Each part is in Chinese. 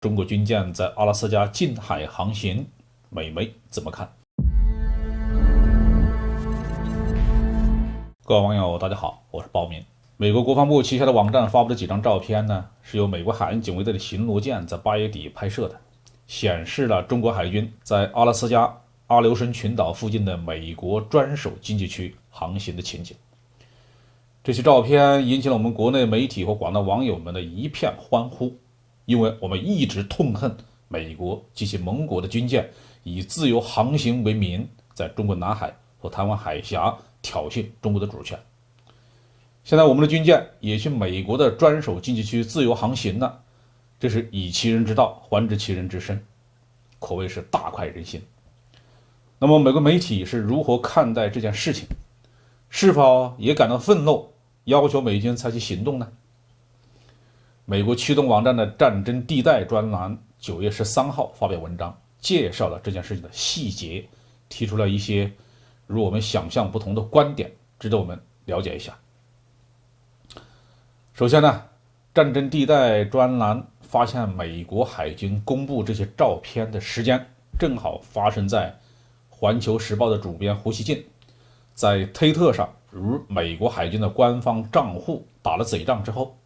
中国军舰在阿拉斯加近海航行，美媒怎么看？各位网友，大家好，我是包明。美国国防部旗下的网站发布的几张照片呢，是由美国海岸警卫队的巡逻舰在8月底拍摄的，显示了中国海军在阿拉斯加阿留申群岛附近的美国专属经济区航行的情景。这些照片引起了我们国内媒体和广大网友们的一片欢呼，因为我们一直痛恨美国及其盟国的军舰以自由航行为名，在中国南海和台湾海峡挑衅中国的主权。现在我们的军舰也去美国的专属经济区自由航行了，这是以其人之道还治其人之身，可谓是大快人心。那么美国媒体是如何看待这件事情？是否也感到愤怒，要求美军采取行动呢？美国驱动网站的战争地带专栏9月13号发表文章，介绍了这件事情的细节，提出了一些与我们想象不同的观点，值得我们了解一下。首先呢，战争地带专栏发现美国海军公布这些照片的时间正好发生在环球时报的主编胡锡进在推特上与美国海军的官方账户打了嘴仗之后。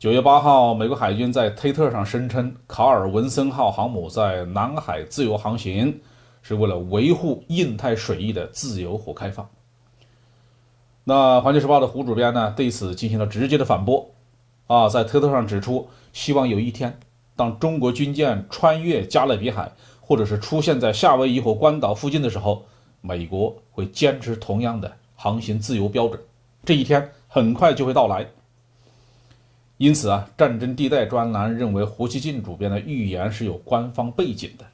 9月8号，美国海军在推特上声称卡尔文森号航母在南海自由航行，是为了维护印太水域的自由和开放。那环球时报的胡主编呢，对此进行了直接的反驳，在推特上指出，希望有一天，当中国军舰穿越加勒比海，或者是出现在夏威夷或关岛附近的时候，美国会坚持同样的航行自由标准，这一天很快就会到来。因此战争地带专栏认为胡锡进主编的预言是有官方背景的，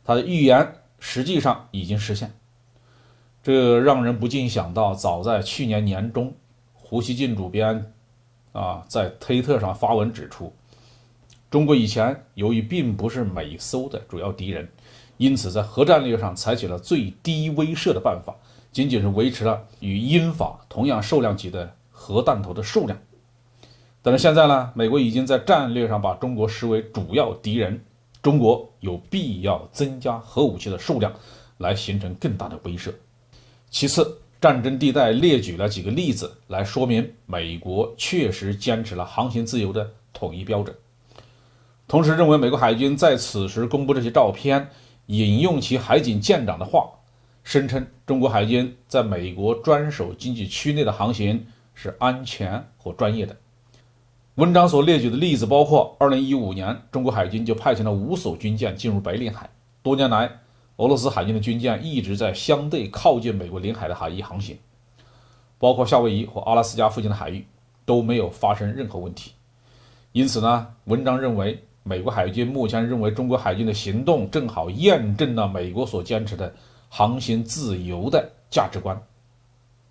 他的预言实际上已经实现。这让人不禁想到，早在去年年中，胡锡进主编在推特上发文指出，中国以前由于并不是美搜的主要敌人，因此在核战略上采取了最低威慑的办法，仅仅是维持了与英法同样数量级的核弹头的数量。但是现在呢，美国已经在战略上把中国视为主要敌人，中国有必要增加核武器的数量，来形成更大的威慑。其次，战争地带列举了几个例子来说明美国确实坚持了航行自由的统一标准，同时认为美国海军在此时公布这些照片，引用其海警舰长的话，声称中国海军在美国专属经济区内的航行是安全和专业的。文章所列举的例子包括2015年中国海军就派遣了5艘军舰进入北领海，多年来俄罗斯海军的军舰一直在相对靠近美国领海的海域航行，包括夏威夷和阿拉斯加附近的海域都没有发生任何问题。因此呢，文章认为美国海军目前认为中国海军的行动正好验证了美国所坚持的航行自由的价值观。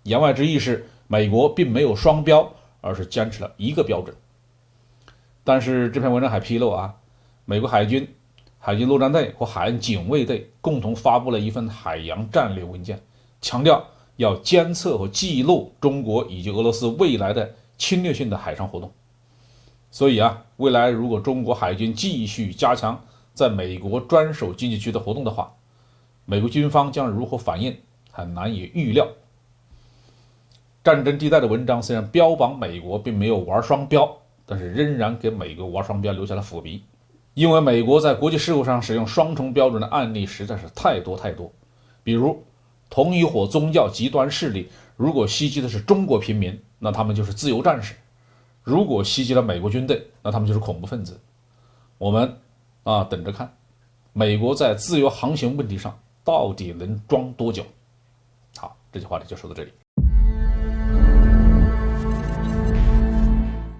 言外之意是，美国并没有双标，而是坚持了一个标准。但是这篇文章还披露美国海军、海军陆战队和海岸警卫队共同发布了一份海洋战略文件，强调要监测和记录中国以及俄罗斯未来的侵略性的海上活动。所以未来如果中国海军继续加强在美国专属经济区的活动的话，美国军方将如何反应很难以预料。战争地带的文章虽然标榜美国并没有玩双标，但是仍然给美国玩双标留下了伏笔，因为美国在国际事务上使用双重标准的案例实在是太多。比如同一伙宗教极端势力，如果袭击的是中国平民，那他们就是自由战士；如果袭击了美国军队，那他们就是恐怖分子。我们等着看，美国在自由航行问题上到底能装多久。好，这期话题就说到这里。